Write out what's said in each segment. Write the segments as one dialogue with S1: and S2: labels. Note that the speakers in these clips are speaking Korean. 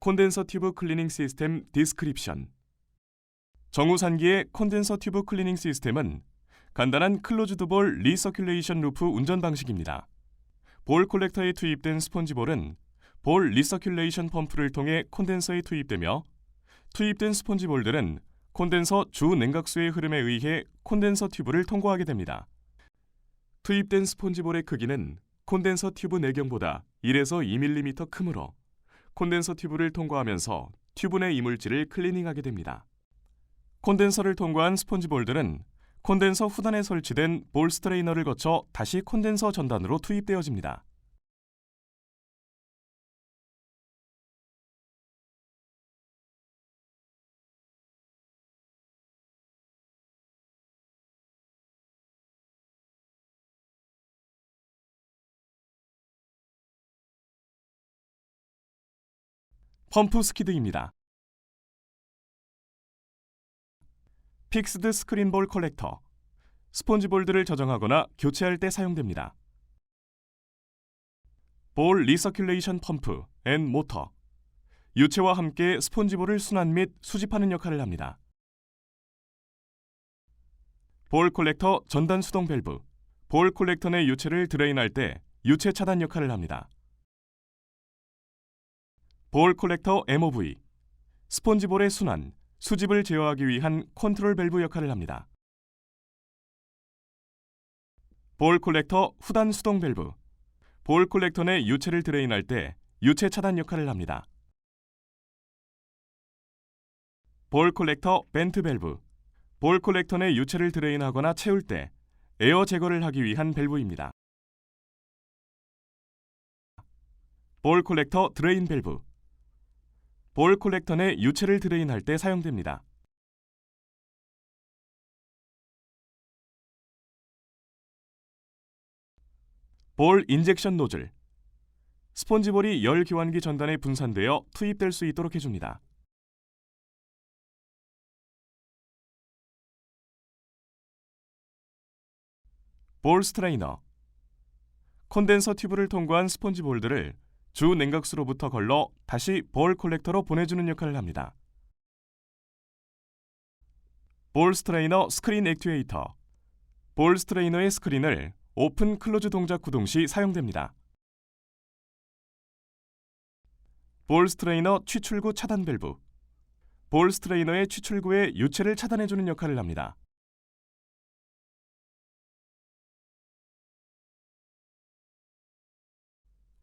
S1: 콘덴서 튜브 클리닝 시스템 디스크립션. 정우산기의 콘덴서 튜브 클리닝 시스템은 간단한 클로즈드 볼 리서큘레이션 루프 운전 방식입니다. 볼 콜렉터에 투입된 스폰지볼은 볼 리서큘레이션 펌프를 통해 콘덴서에 투입되며, 투입된 스폰지볼들은 콘덴서 주 냉각수의 흐름에 의해 콘덴서 튜브를 통과하게 됩니다. 투입된 스폰지볼의 크기는 콘덴서 튜브 내경보다 1에서 2mm 크므로 콘덴서 튜브를 통과하면서 튜브 내 이물질을 클리닝하게 됩니다. 콘덴서를 통과한 스폰지볼들은 콘덴서 후단에 설치된 볼 스트레이너를 거쳐 다시 콘덴서 전단으로 투입되어집니다. 펌프 스키드입니다. 픽스드 스크린볼 컬렉터. 스폰지볼들을 저장하거나 교체할 때 사용됩니다. 볼 리서큘레이션 펌프 앤 모터. 유체와 함께 스폰지볼을 순환 및 수집하는 역할을 합니다. 볼 콜렉터 전단 수동 밸브. 볼 콜렉터 내 유체를 드레인할 때 유체 차단 역할을 합니다. 볼 콜렉터 MOV. 스폰지볼의 순환, 수집을 제어하기 위한 컨트롤 밸브 역할을 합니다. 볼 콜렉터 후단 수동 밸브. 볼 콜렉터 내 유체를 드레인할 때 유체 차단 역할을 합니다. 볼 콜렉터 벤트 밸브. 볼 콜렉터 내 유체를 드레인하거나 채울 때 에어 제거를 하기 위한 밸브입니다. 볼 콜렉터 드레인 밸브. 볼 콜렉터 내 유체를 드레인할 때 사용됩니다. 볼 인젝션 노즐. 스폰지볼이 열 교환기 전단에 분산되어 투입될 수 있도록 해줍니다. 볼 스트레이너. 콘덴서 튜브를 통과한 스폰지볼들을 주 냉각수로부터 걸러 다시 볼 콜렉터로 보내주는 역할을 합니다. 볼 스트레이너 스크린 액튜에이터. 볼 스트레이너의 스크린을 오픈 클로즈 동작 구동 시 사용됩니다. 볼 스트레이너 취출구 차단 밸브. 볼 스트레이너의 취출구에 유체를 차단해주는 역할을 합니다.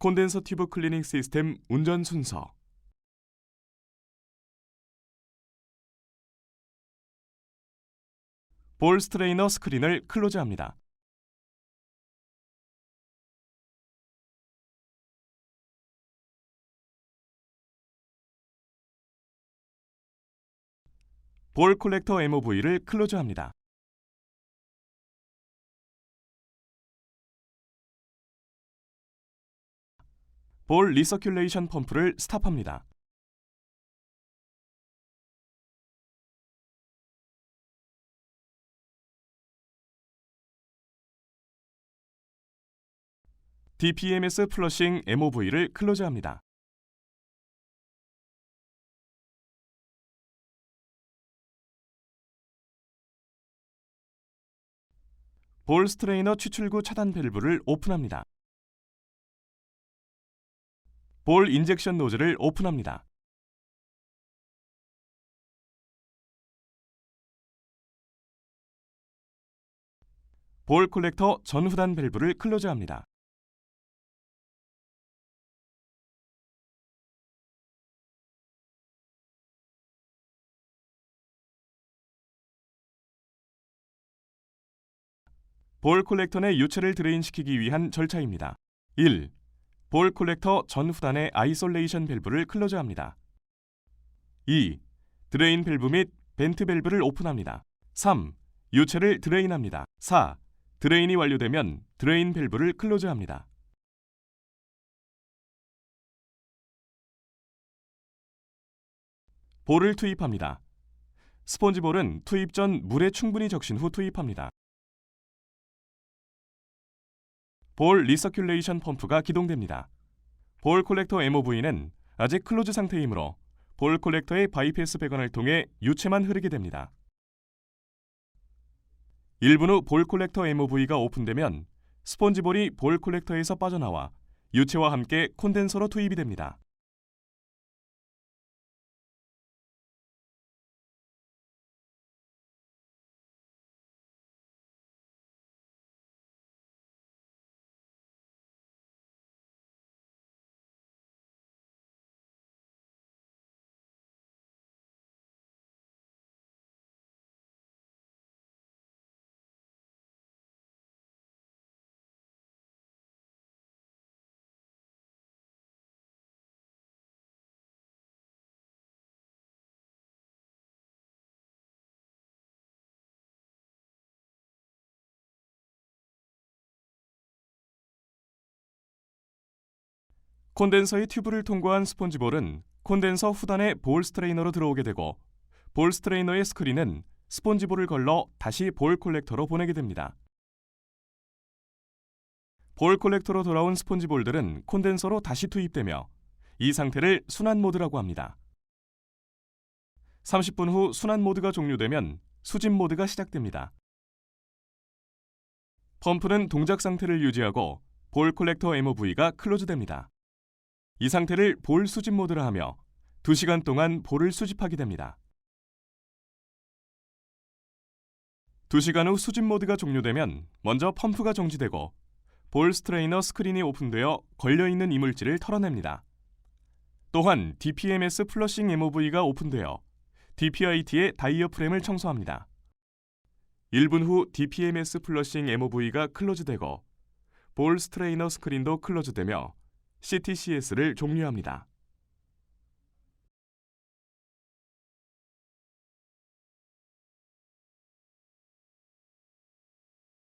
S1: 콘덴서 튜브 클리닝 시스템 운전 순서. 볼 스트레이너 스크린을 클로즈합니다. 볼 콜렉터 MOV를 클로즈합니다. 볼 리서큘레이션 펌프를 스탑합니다. DPMS 플러싱 MOV를 클로즈합니다. 볼 스트레이너 취출구 차단 밸브를 오픈합니다. 볼 인젝션 노즐을 오픈합니다. 볼 콜렉터 전후단 밸브를 클로즈합니다. 볼 콜렉터 내 유체를 드레인시키기 위한 절차입니다. 1. 볼 콜렉터 전후단의 아이솔레이션 밸브를 클로즈합니다. 2. 드레인 밸브 및 벤트 밸브를 오픈합니다. 3. 유체를 드레인합니다. 4. 드레인이 완료되면 드레인 밸브를 클로즈합니다. 볼을 투입합니다. 스폰지볼은 투입 전 물에 충분히 적신 후 투입합니다. 볼 리서큘레이션 펌프가 기동됩니다. 볼 콜렉터 MOV는 아직 클로즈 상태이므로 볼 콜렉터의 바이패스 배관을 통해 유체만 흐르게 됩니다. 1분 후 볼 콜렉터 MOV가 오픈되면 스폰지볼이 볼 콜렉터에서 빠져나와 유체와 함께 콘덴서로 투입이 됩니다. 콘덴서의 튜브를 통과한 스폰지볼은 콘덴서 후단의 볼 스트레이너로 들어오게 되고 볼 스트레이너의 스크린은 스폰지볼을 걸러 다시 볼 콜렉터로 보내게 됩니다. 볼 콜렉터로 돌아온 스폰지볼들은 콘덴서로 다시 투입되며 이 상태를 순환 모드라고 합니다. 30분 후 순환 모드가 종료되면 수집 모드가 시작됩니다. 펌프는 동작 상태를 유지하고 볼 콜렉터 MOV가 클로즈됩니다. 이 상태를 볼 수집 모드라 하며 2시간 동안 볼을 수집하게 됩니다. 2시간 후 수집 모드가 종료되면 먼저 펌프가 정지되고 볼 스트레이너 스크린이 오픈되어 걸려있는 이물질을 털어냅니다. 또한 DPMS 플러싱 MOV가 오픈되어 DPIT의 다이어프램을 청소합니다. 1분 후 DPMS 플러싱 MOV가 클로즈되고 볼 스트레이너 스크린도 클로즈되며 CTCS를 종료합니다.